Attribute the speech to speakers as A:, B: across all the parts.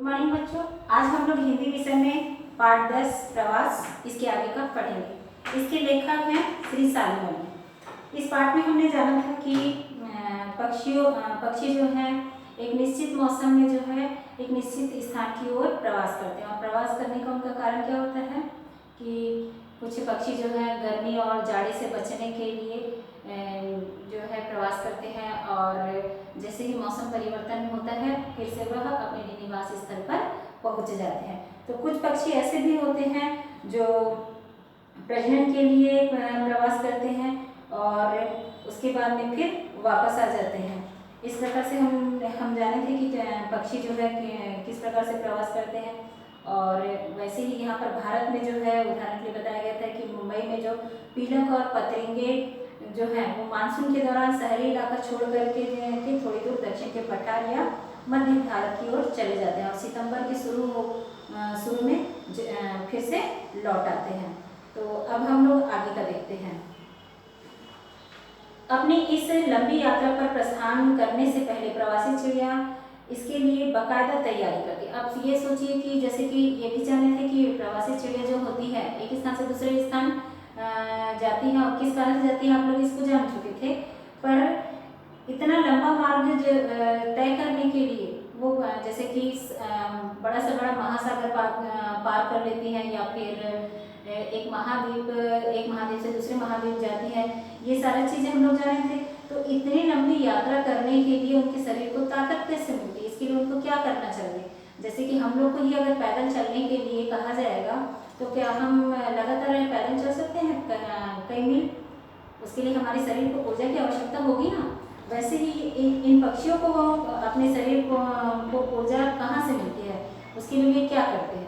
A: Morning बच्चों, आज हम लोग हिंदी विषय में पाठ 10 प्रवास इसके आगे का पढ़ेंगे। इसके लेखक हैं श्री सालिमन। इस पाठ में हमने जाना था कि पक्षी जो हैं एक निश्चित मौसम में जो है एक निश्चित स्थान की ओर प्रवास करते हैं, और प्रवास करने का उनका कारण क्या होता है कि कुछ पक्षी जो है गर्मी और जाड़े से बचने के लिए जो है प्रवास करते हैं, और जैसे ही मौसम परिवर्तन होता है फिर से वह अपने निवास स्थल पर पहुंच जाते हैं। तो कुछ पक्षी ऐसे भी होते हैं जो प्रजनन के लिए प्रवास करते हैं और उसके बाद में फिर वापस आ जाते हैं। इस प्रकार से हम जाने थे कि पक्षी जो है किस प्रकार से प्रवास करते हैं। और वैसे ही यहाँ पर भारत में जो है उदाहरण के लिए बताया गया था कि मुंबई में जो पीलक और पतरिंगे जो है वो मानसून के दौरान शहरी इलाका छोड़ करके जो है कि थोड़ी दूर दक्षिण के पठार या मध्य भारत की ओर चले जाते हैं और सितंबर के शुरू में फिर से लौट आते हैं। तो अब हम लोग आगे का देखते हैं। अपनी इस लंबी यात्रा पर प्रस्थान करने से पहले प्रवासी चिड़िया इसके लिए बाकायदा तैयारी करती है। अब ये सोचिए कि जैसे कि ये भी जाने थे कि प्रवासी चिड़िया जो होती है एक स्थान से दूसरे स्थान जाती है, और किस कारण से जाती है आप लोग इसको जान चुके थे। पर इतना लंबा मार्ग तय करने के लिए वो जैसे कि बड़ा से बड़ा महासागर पार कर लेती है, या फिर एक महाद्वीप से दूसरे महाद्वीप जाती है। ये सारी चीज़ें हम लोग जाने थे। तो इतनी लंबी यात्रा करने के लिए उनके शरीर को ताकत कैसे मिलती है, इसके लिए उनको क्या करना चाहिए। जैसे कि हम लोग को ही अगर पैदल चलने के लिए कहा जाएगा तो क्या हम लगातार पैदल चल सकते हैं कई मील? उसके लिए हमारे शरीर को ऊर्जा की आवश्यकता होगी ना। वैसे ही इन पक्षियों को अपने शरीर को ऊर्जा कहाँ से मिलती है, उसके लिए क्या करते हैं।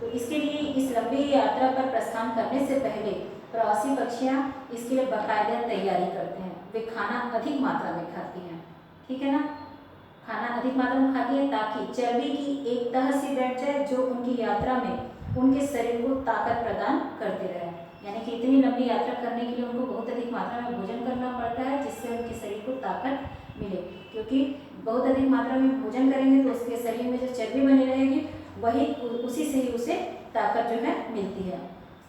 A: तो इसके लिए इस लंबी यात्रा पर प्रस्थान करने से पहले प्रवासी पक्षियाँ इसके लिए बाकायदा तैयारी करते हैं। वे खाना अधिक मात्रा में खाती हैं, ठीक है ना। खाना अधिक मात्रा में खाती है ताकि चर्बी की एक तह सी बैठ जाए जो उनकी यात्रा में उनके शरीर को ताकत प्रदान करते रहे। यानी कि इतनी लंबी यात्रा करने के लिए उनको बहुत अधिक मात्रा में भोजन करना पड़ता है जिससे उनके शरीर को ताकत मिले, क्योंकि बहुत अधिक मात्रा में भोजन करेंगे तो उसके शरीर में जो चर्बी बनी रहेगी वही उसी से ही उसे ताकत जो है मिलती है।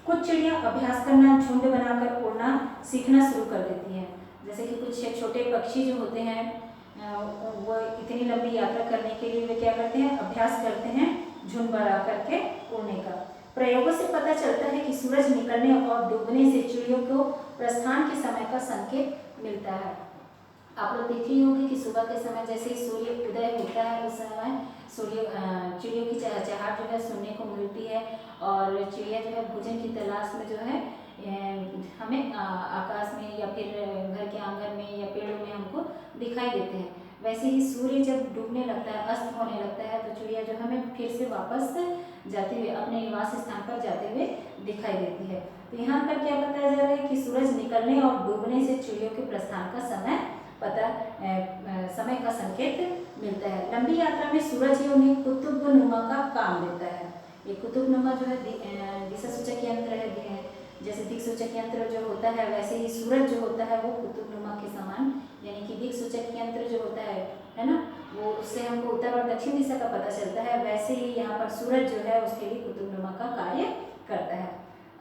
A: कुछ चिड़िया अभ्यास करना, झुंड बनाकर उड़ना सीखना शुरू कर देती हैं। जैसे कि कुछ छोटे पक्षी जो होते हैं वो इतनी लंबी यात्रा करने के लिए वे क्या करते हैं, अभ्यास करते हैं झुंड बना करके उड़ने का। प्रयोगों से पता चलता है कि सूरज निकलने और डूबने से चिड़ियों को प्रस्थान के समय का संकेत मिलता है। आप लोग देख ही होंगे कि सुबह के समय जैसे ही सूर्य उदय होता है उस समय चिड़ियों की चहचहाट जो है सुनने को मिलती है, और चिड़िया जो है भोजन की तलाश में जो है हमें आकाश में या फिर घर के आंगन में या पेड़ों में हमको दिखाई देते हैं। वैसे ही सूर्य जब डूबने लगता है, अस्त होने लगता है, तो चिड़िया जो हमें फिर से वापस जाते हुए अपने निवास स्थान पर जाते हुए दिखाई देती है। तो यहाँ पर क्या बताया जा रहा है कि सूरज निकलने और डूबने से चिड़ियों के प्रस्थान का समय का संकेत मिलता है। लंबी यात्रा में सूरज ही उन्हें कुतुबनुमा का काम देता है। ये कुतुबनुमा जो है दिशा सूचक यंत्र है, जैसे दिक सूचक यंत्र जो होता है वैसे ही सूरज जो होता है वो कुतुबनुमा के समान, यानी कि दिक सूचक यंत्र जो होता है ना, वो उससे हमको उत्तर और दक्षिण दिशा का पता चलता है। वैसे ही यहाँ पर सूरज जो है उसके लिए कुतुबनुमा का कार्य करता है।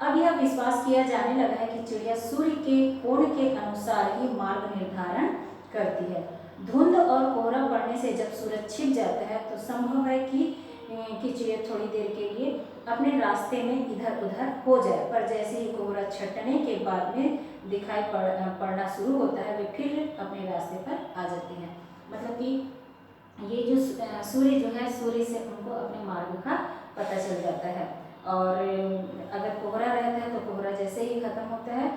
A: अब यह विश्वास किया जाने लगा है कि चिड़िया सूर्य के कोण के अनुसार ही मार्ग निर्धारण करती है। धुंध और कोहरा पड़ने से जब सूरज छिप जाता है तो संभव है कि चिड़िया थोड़ी देर के लिए अपने रास्ते में इधर उधर हो जाए, पर जैसे ही कोहरा छटने के बाद में दिखाई पड़ना शुरू होता है वे फिर अपने रास्ते पर आ जाती हैं। मतलब कि ये जो सूर्य जो है, सूर्य से उनको अपने मार्ग का पता चल जाता है। और अगर कोहरा रहता है तो कोहरा जैसे ही खत्म होता है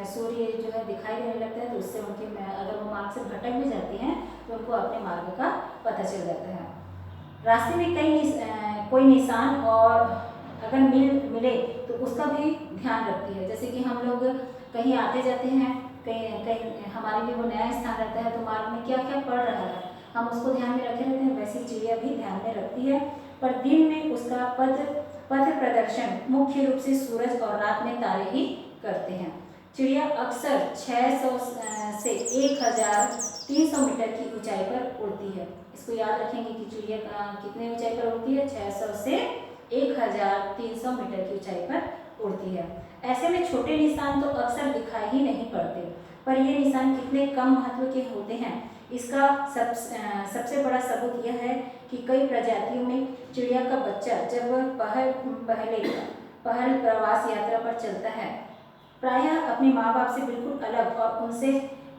A: सूर्य जो है दिखाई देने लगता है, तो उससे उनके अगर वो मार्ग से भटक भी जाती हैं तो उनको अपने मार्ग का पता चल जाता है। रास्ते में कोई निशान और अगर मिले तो उसका भी ध्यान रखती है। जैसे कि हम लोग कहीं आते जाते हैं, कहीं हमारे लिए वो नया स्थान रहता है, तो मार्ग में क्या क्या पड़ रहा है हम उसको ध्यान में रखे रहते हैं। वैसे चिड़िया भी ध्यान में रखती है, पर दिन में उसका पथ प्रदर्शन मुख्य रूप से सूरज और रात में तारे ही करते हैं। चिड़िया अक्सर 600 से 1300 मीटर की ऊंचाई पर उड़ती है। इसको याद रखेंगे कि चिड़िया कितने ऊंचाई पर उड़ती है, 600 से 1300 मीटर की ऊंचाई पर उड़ती है। ऐसे में छोटे निशान तो अक्सर दिखाई ही नहीं पड़ते, पर ये निशान कितने कम महत्व के होते हैं इसका सबसे बड़ा सबूत यह है कि कई प्रजातियों में चिड़िया का बच्चा जब पहल प्रवास यात्रा पर चलता है, प्रायः अपने माँ बाप से बिल्कुल अलग और उनसे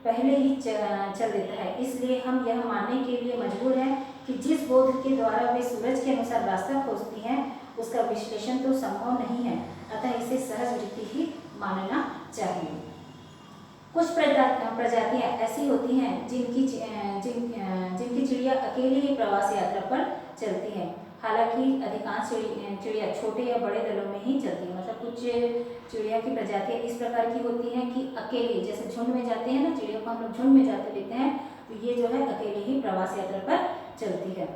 A: पहले ही चल देता है। इसलिए हम यह मानने के लिए मजबूर हैं कि जिस बोध के द्वारा वे सूरज के अनुसार रास्ता खोजती हैं उसका विश्लेषण तो संभव नहीं है, अतः इसे सहज वृत्ति ही मानना चाहिए। कुछ प्रजातियां ऐसी होती हैं जिनकी चिड़िया अकेले ही प्रवास यात्रा पर चलती है। हालांकि अधिकांश चिड़िया छोटे या बड़े दलों में ही चलती है। मतलब कुछ चिड़िया की प्रजातियां इस प्रकार की होती हैं कि अकेले, जैसे झुंड में जाते हैं ना, चिड़िया को हम लोग झुंड में जाते देखते हैं, तो ये जो है अकेले ही प्रवास यात्रा पर चलती है।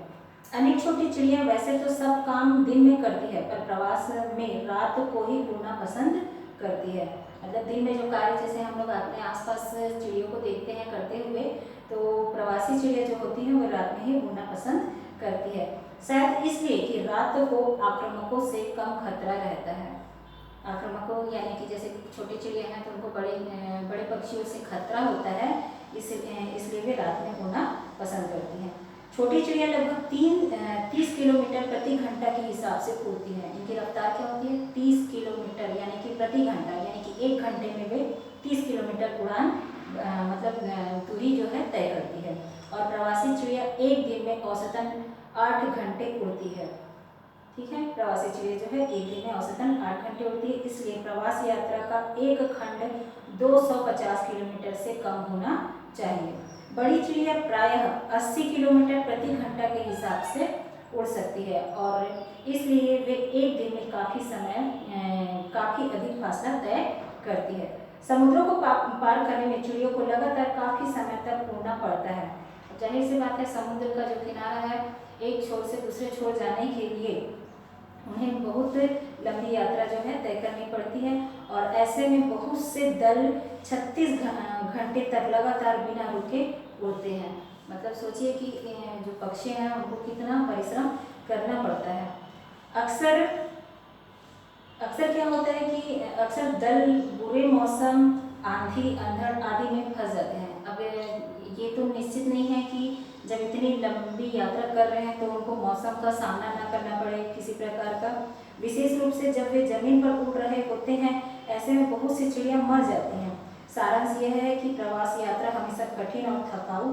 A: अनेक छोटी चिड़िया वैसे तो सब काम दिन में करती है, पर प्रवास में रात को ही उड़ना पसंद करती है। मतलब दिन में जो कार्य, जैसे हम लोग अपने आसपास चिड़ियों को देखते हैं करते हुए, तो प्रवासी चिड़िया जो होती हैं वो रात में ही उड़ना पसंद करती है। शायद इसलिए कि रात को आक्रामकों से कम खतरा रहता है। आक्रामकों यानी कि जैसे छोटी चिड़िया हैं तो उनको बड़े पक्षियों से खतरा होता है, इसलिए वे रात में उड़ना पसंद करती हैं। छोटी चिड़िया लगभग 30 किलोमीटर प्रति घंटा के हिसाब से उड़ती है। इनकी रफ्तार क्या होती है? 30 किलोमीटर यानी कि प्रति घंटा, यानी कि 1 घंटे में वे 30 किलोमीटर उड़ान मतलब दूरी जो है तय करती है। और प्रवासी चिड़िया एक दिन में औसतन 8 घंटे उड़ती है। ठीक है, प्रवासी चिड़िया जो है एक दिन में औसतन 8 घंटे उड़ती है। इसलिए प्रवास यात्रा का एक खंड 250 किलोमीटर से कम होना चाहिए। बड़ी चिड़िया प्रायः 80 किलोमीटर प्रति घंटा के हिसाब से उड़ सकती है और इसलिए वे एक दिन में काफ़ी अधिक फासला तय करती है। समुद्रों को पार करने में चिड़ियों को लगातार काफ़ी समय तक उड़ना पड़ता है। जाहिर सी बात है, समुद्र का जो किनारा है, एक छोर से दूसरे छोर जाने के लिए उन्हें बहुत लंबी यात्रा जो है तय करनी पड़ती है और ऐसे में बहुत से दल 36 घंटे तक लगातार बिना रुके उड़ते हैं। मतलब सोचिए कि जो पक्षी हैं उनको कितना परिश्रम करना पड़ता है। अक्सर क्या होता है कि अक्सर दल बुरे मौसम, आंधी, अंधड़ आदि में फंस जाते हैं। अब ये तो निश्चित नहीं है कि जब इतनी लंबी यात्रा कर रहे हैं तो उनको मौसम का सामना ना करना पड़े किसी प्रकार का। विशेष रूप से जब वे जमीन पर उड़ रहे होते हैं, ऐसे में बहुत सी चिड़िया मर जाती हैं। सारांश यह है कि प्रवास यात्रा हमेशा कठिन और थकाऊ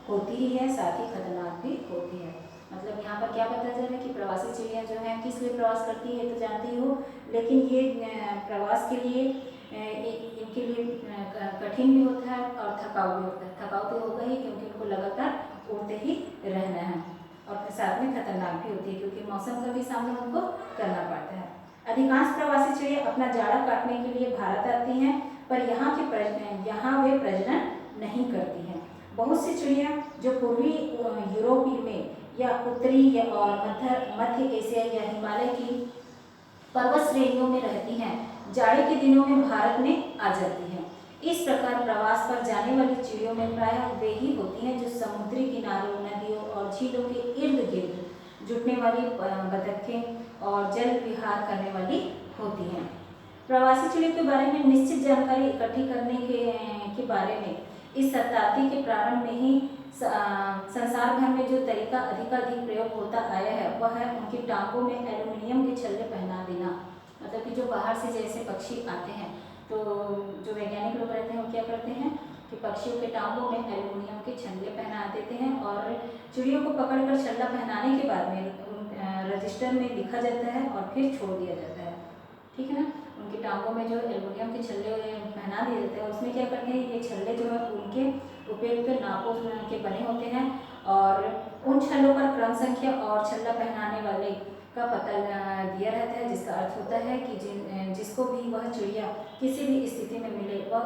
A: होती ही है, साथ ही खतरनाक भी होती है। मतलब यहाँ पर क्या पता चल रहा है कि प्रवासी चिड़िया जो है किस लिए प्रवास करती है तो जानती हो, लेकिन ये प्रवास के लिए इनके लिए कठिन भी होता है और थकाऊ भी होता है। थकाऊ तो होगा ही क्योंकि उनको लगातार उड़ते ही रहना है और साथ में खतरनाक भी होती है क्योंकि मौसम का भी सामना उनको करना पड़ता है। अधिकांश प्रवासी चिड़िया अपना जाड़ा काटने के लिए भारत आती हैं, पर यहाँ वे प्रजनन नहीं करती हैं। बहुत सी चिड़िया जो पूर्वी यूरोप में या उत्तरी और मध्य एशिया या हिमालय की पर्वत श्रेणियों में रहती हैं, जाड़े के दिनों में भारत में आ जाती हैं। इस प्रकार प्रवास पर जाने वाली चिड़ियों में प्रायः वे ही होती हैं जो समुद्री किनारों, नदियों और झीलों के इर्द गिर्द जुटने वाली बतखें और जल विहार करने वाली होती हैं। प्रवासी चिड़ियों के बारे में निश्चित जानकारी इकट्ठी करने के बारे में इस शताब्दी के प्रारंभ में ही संसार भर में जो तरीका अधिकाधिक प्रयोग होता आया है वह है उनकी टांगों में एल्युमिनियम के छल्ले पहना देना। मतलब कि जो बाहर से जैसे पक्षी आते हैं तो जो वैज्ञानिक लोग रहते हैं वो क्या करते हैं कि पक्षियों के टांगों में एल्युमिनियम के छल्ले पहना देते हैं और चिड़ियों को पकड़कर छल्ला पहनाने के बाद में रजिस्टर में लिखा जाता है और फिर छोड़ दिया जाता है। ठीक है ना, उनकी टांगों में जो एल्युमिनियम के छल्ले पहना दिए जाते हैं उसमें क्या करते हैं, ये छल्ले जो है उनके उपयुक्त नापों के बने होते हैं और उन छल्लों पर क्रम संख्या और छल्ला पहनाने वाले का पता दिया रहता है, जिसका अर्थ होता है कि जिसको भी वह चिड़िया किसी भी स्थिति में मिले वह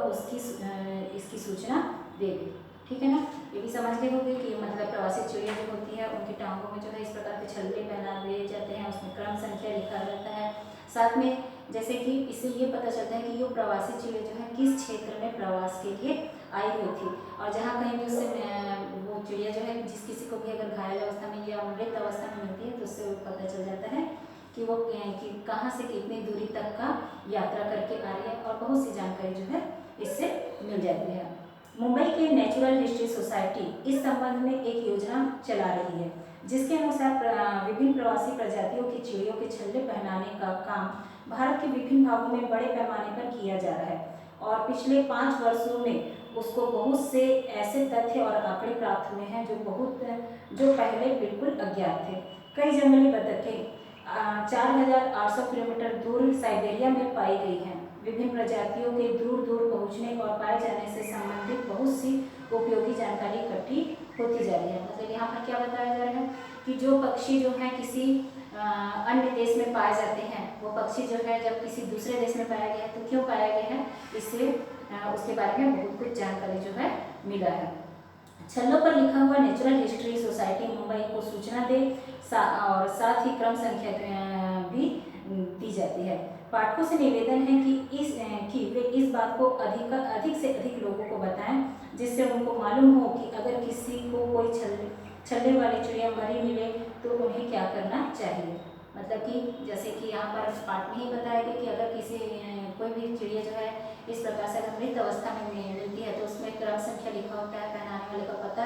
A: इसकी सूचना देगी। ठीक है ना, ये भी समझ गए होंगे कि मतलब प्रवासी चिड़िया जो होती है उनकी टांगों में जो है इस प्रकार के छल्ले पहना दिए जाते हैं, उसमें क्रम संख्या लिखा रहता है। साथ में जैसे कि इससे ये पता चलता है कि ये प्रवासी चिड़िया जो है किस क्षेत्र में प्रवास के लिए आई हुई थी। और जहाँ कहीं भी उससे वो चिड़िया जो है जिस किसी को भी अगर घायल अवस्था में या मृत अवस्था में मिलती है तो उससे पता चल जाता है कि वो कि कहाँ से कितनी दूरी तक का यात्रा करके आ रही है, और बहुत सी जानकारी जो है इससे मिल जाती है। मुंबई के नेचुरल हिस्ट्री सोसाइटी इस संबंध में एक योजना चला रही है, जिसके अनुसार विभिन्न प्रवासी प्रजातियों की चिड़ियों के छल्ले पहनाने का काम भारत के विभिन्न भागों में बड़े पैमाने पर किया जा रहा है। और पिछले 5 वर्षों में उसको बहुत से ऐसे तथ्य और आंकड़े प्राप्त हुए हैं जो पहले बिल्कुल अज्ञात थे। कई जंगली बतखें 4,800 किलोमीटर दूर साइबेरिया में पाई गई हैं। विभिन्न प्रजातियों के दूर दूर पहुंचने और पाए जाने से संबंधित बहुत सी उपयोगी जानकारी इकट्ठी होती जा रही है। मतलब यहाँ पर क्या बताया जा रहा है कि जो पक्षी जो है किसी अन्य देश में पाए जाते हैं, वो पक्षी जो है जब किसी दूसरे देश में पाया गया है तो क्यों पाया गया है, इससे उसके बारे में बहुत कुछ जानकारी जो है मिला है। छल्लों पर लिखा हुआ नेचुरल हिस्ट्री सोसाइटी मुंबई को सूचना दे और साथ ही क्रम संख्या भी दी जाती है। पाठकों से निवेदन है कि वे इस बात को अधिक से अधिक लोगों को बताएं, जिससे उनको मालूम हो कि अगर किसी को कोई छल्ले वाली चिड़िया मरी मिले तो उन्हें क्या करना चाहिए। मतलब कि जैसे कि यहाँ पर पाठ में ही बताया गया कि अगर किसी कोई भी चिड़िया जो है इस प्रकार से अगर मृत अवस्था में मिलती है तो उसमें क्रम संख्या लिखा होता है, पहनाने वाले का पता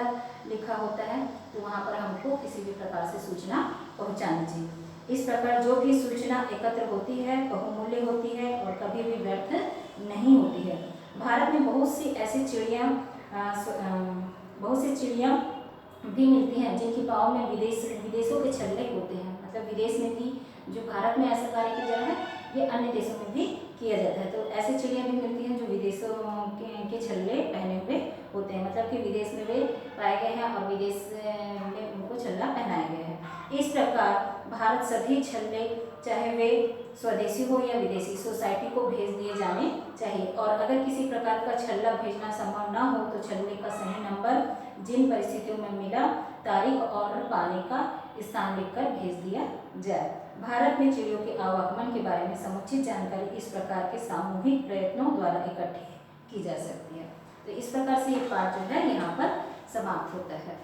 A: लिखा होता है, तो वहाँ पर हमको किसी भी प्रकार से सूचना पहुँचानी चाहिए। इस प्रकार जो भी सूचना एकत्र होती है बहुमूल्य होती है और कभी भी व्यर्थ नहीं होती है। भारत में बहुत सी चिड़िया भी मिलती हैं जिनकी पाँव में विदेशों के छल्ले होते हैं। मतलब विदेश में भी जो भारत में ऐसा कार्य किया जा रहा है ये अन्य देशों में भी किया जाता है। तो ऐसी चिड़िया भी मिलती हैं जो विदेशों के छल्ले पहने हुए होते हैं, मतलब कि विदेश में वे पाए गए हैं और विदेश में उनको छल्ला पहनाया गया है। इस प्रकार भारत सभी छल्ले चाहे वे स्वदेशी हो या विदेशी सोसाइटी को भेज दिए जाने चाहिए। और अगर किसी प्रकार का छल्ला भेजना संभव ना हो तो छल्ले का सही नंबर, जिन परिस्थितियों में मिला, तारीख और पाने का स्थान लिखकर भेज दिया जाए। भारत में चिड़ियों के आवागमन के बारे में समुचित जानकारी इस प्रकार के सामूहिक प्रयत्नों द्वारा इकट्ठी की जा सकती है। तो इस प्रकार से ये पाठ जो है यहाँ पर समाप्त होता है।